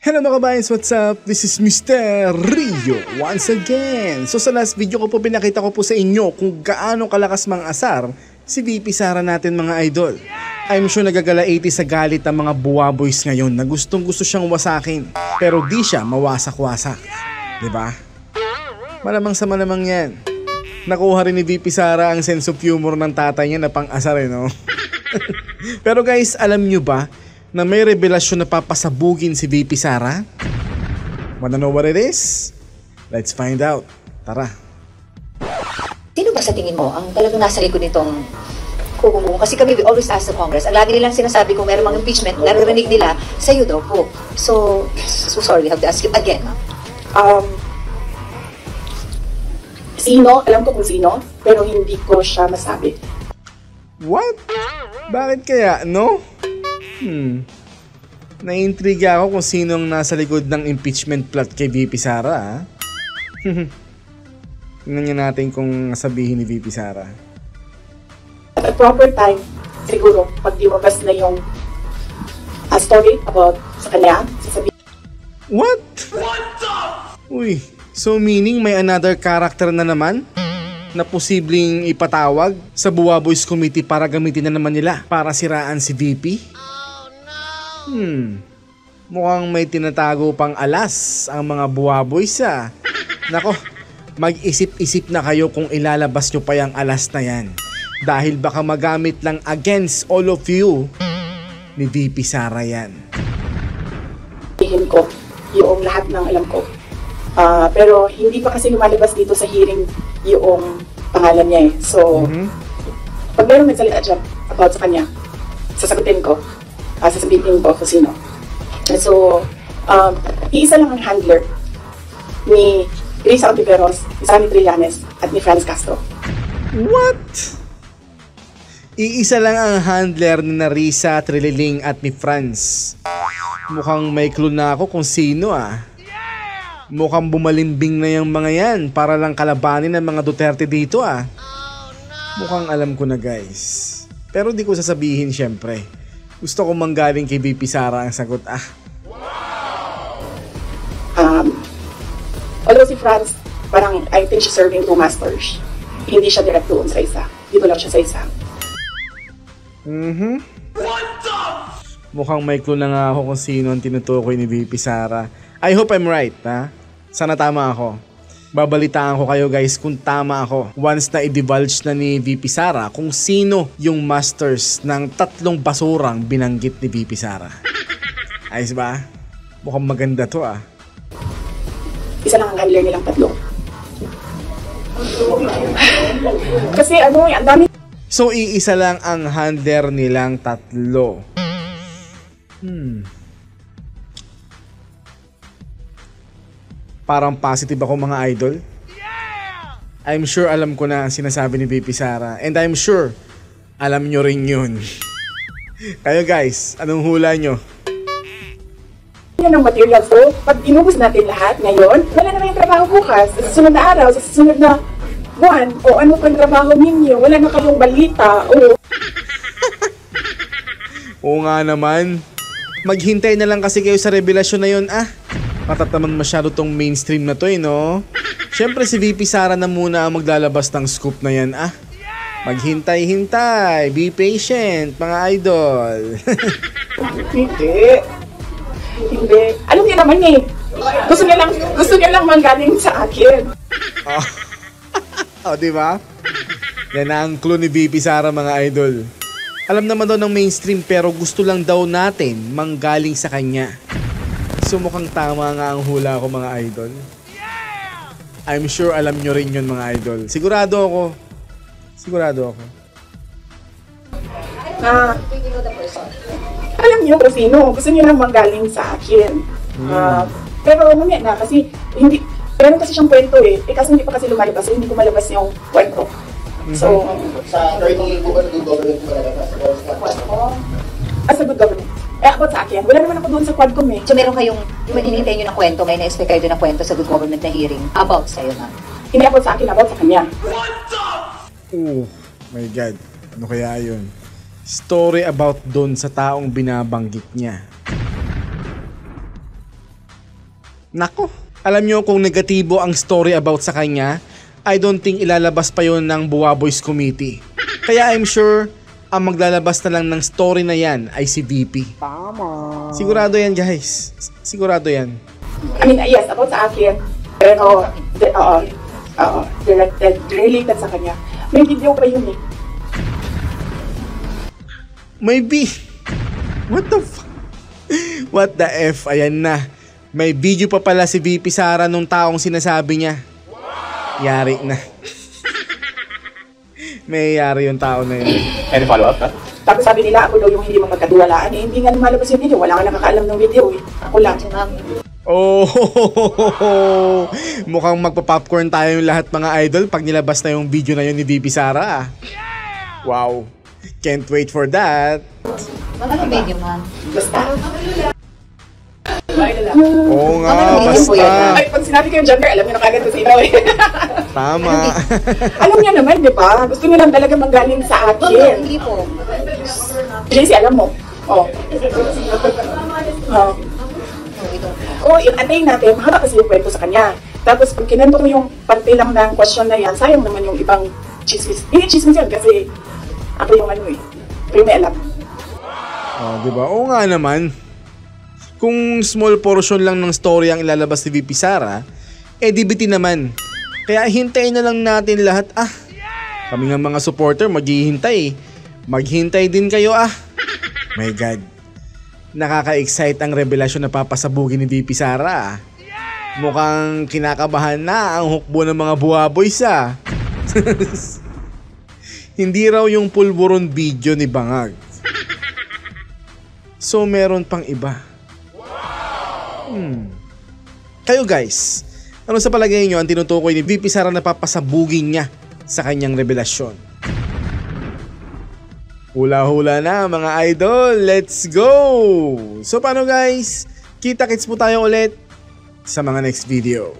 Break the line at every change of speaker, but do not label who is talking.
Hello mga kabayans, what's up? This is Mr. Rio once again. So sa last video ko po pinakita ko po sa inyo kung gaano kalakas mang-asar si VP Sara natin mga idol. I'm sure nagagalaiti sa galit ang mga buwaboys ngayon na gustong gusto siyang wasakin pero di siya mawasak-wasak. Diba? Malamang sa malamang yan. Nakuha rin ni VP Sara ang sense of humor ng tatay niya na pang-asar no? Pero guys, alam nyo ba na may revelasyon na papasabugin si VP Sara? Wanna know what it is? Let's find out. Tara.
Sino ba sa tingin mo ang talagang nasa likod nitong kukumo? Kasi kami, we always ask the Congress. Ang lagi nilang sinasabi kung meron mga impeachment, naririnig nila sa'yo daw po. So sorry, we have to ask you again.
Sino? Alam ko kung sino, pero hindi ko siya masabi.
What? Bakit kaya, no? Naiintriga ako kung sino ang nasa likod ng impeachment plot kay VP Sara, ha? Tingnan niyo natin kung sabihin ni VP Sara.
At a proper time, siguro, pag lumabas na yung story about sa kanya, sasabihin.
What? Uy, so meaning may another character na naman? Na posibleng ipatawag sa Buwaboys Committee para gamitin na naman nila para siraan si VP? Mukhang may tinatago pang alas ang mga Buwaboys ah. Nako, mag-isip-isip na kayo kung ilalabas nyo pa yung alas na yan. Dahil baka magamit lang against all of you ni VP Sara yan.
Sabihin ko yung lahat ng alam ko. Pero hindi pa kasi lumalabas dito sa hearing yung pangalan niya eh. So, pag meron nagsalita dyan about sa kanya, sasagutin ko. Sasabihin ko kung sino. So, iisa lang ang handler ni Risa Ontiveros, ni Sammy Trillanes, at ni Franz Castro.
What? Iisa lang ang handler ni Risa Trililing at ni Franz. Mukhang may clue na ako kung sino ah. Mukhang bumalimbing na yung mga yan para lang kalabanin ng mga Duterte dito ah. Mukhang alam ko na guys. Pero di ko sasabihin syempre. Gusto ko manggaling kay VP Sara ang sagot ah.
Although si Franz, parang I think she's serving two masters. Hindi siya direct doon sa isa. Dito lang siya sa isa.
Mukhang may clue na nga ako kung sino ang tinutukoy ni VP Sara. I hope I'm right ha. Sana tama ako. Babalitaan ko kayo guys kung tama ako once na i-divulge na ni VP Sara kung sino yung masters ng tatlong basurang binanggit ni VP Sara. Ayos ba? Mukhang maganda to ah.
Isa lang ang handler nilang tatlo. Kasi ang dami.
So iisa lang ang handler nilang tatlo. Parang positive ako mga idol. I'm sure alam ko na ang sinasabi ni VP Sara. And I'm sure alam nyo rin yun. Kayo guys, anong hula nyo?
Yan ang material. So, pag inubos natin lahat ngayon, wala na yung trabaho bukas. Sa susunod na araw, sa susunod na buwan, o ano pang trabaho ninyo, wala na kayong balita, o...
Oo nga naman. Maghintay na lang kasi kayo sa revelasyon na yun ah. Matataman masyado tong mainstream na to eh no? Siyempre si VP Sara na muna ang maglalabas ng scoop na yan ah. Maghintay-hintay, be patient mga idol.
Hindi. Alam niya naman eh. Gusto niya lang manggaling sa akin.
Oh, di ba? Yan ang clue ni VP Sara mga idol. Alam naman daw ng mainstream pero gusto lang daw natin manggaling sa kanya. So mukhang tama nga ang hula ko mga idol. I'm sure alam nyo rin yun mga idol. Sigurado ako.
Alam niyo kung sino. Gusto niyo lang manggaling sa akin. Pero mamaya na kasi hindi. Meron kasi siyang kwento eh. Kasi hindi pa kasi lumalabas. So hindi ko malabas yung kwento. So,
sa 30 po ba na good government po nalabas?
as a good government. About sa akin, wala naman ako doon sa Quadcom eh.
So meron kayong, yung hinihintay nyo na kwento, may na-expect kayo doon na kwento sa good government na hearing about sa'yo na?
Hindi about sa akin, about sa kanya.
Oh my God. Ano kaya yun? Story about doon sa taong binabanggit niya. Nako, alam nyo kung negatibo ang story about sa kanya, I don't think ilalabas pa yon ng Buwa Boys Committee. Kaya I'm sure ang maglalabas na lang ng story na yan ay si VP. Tama. Sigurado yan guys. Sigurado yan.
I mean, yes, about sa akin. Pero, related sa kanya. May video pa yun eh.
Maybe. What the f... What the F? Ayan na. May video pa pala si VP Sara nung taong sinasabi niya. Yari na. May yari yung tao na yun.
Any follow-up?
Tapos sabi nila, ako daw yung hindi magkatuwalaan. Eh, hindi nga lumalabas yung video. Wala ka nakakaalam ng video eh. Ako lang.
Oh, mukhang magpa-popcorn tayo yung lahat mga idol pag nilabas na yung video na yun ni VP Sara. Wow. Can't wait for that.
Ano video, ma'am?
Basta.
Oo nga,
Ano
basta.
Ay, pag sinabi ko yung gender, alam niyo na kagad kasi ikaw eh.
Tama.
Alam niya naman, di ba? Gusto niya lang talaga manggaling sa akin.
Hindi po.
JC, alam mo. Oh. I-attain natin, mahaba kasi yung kwento sa kanya. Tapos pag kinento ko yung parte lang ng question na yan, sayang naman yung ibang chismis. Hindi chismis yan kasi ako yung ano eh. Ako yung may alam.
Oh, diba? Oo nga naman. Kung small portion lang ng story ang ilalabas ni VP Sara, DBT naman. Kaya hintayin na lang natin lahat. Kami nga mga supporter maghihintay. Maghintay din kayo My God. Nakaka-excite ang revelasyon na papasabugin ni VP Sara. Mukhang kinakabahan na ang hukbo ng mga Buwa Boys Hindi raw yung pulburon video ni Bangag. So meron pang iba. Kayo guys, ano sa palagay nyo ang tinutukoy ni VP Sara na papasabugin niya sa kanyang revelasyon? Hula-hula na mga idol, let's go! So paano guys? Kita-kits po tayo ulit sa mga next video.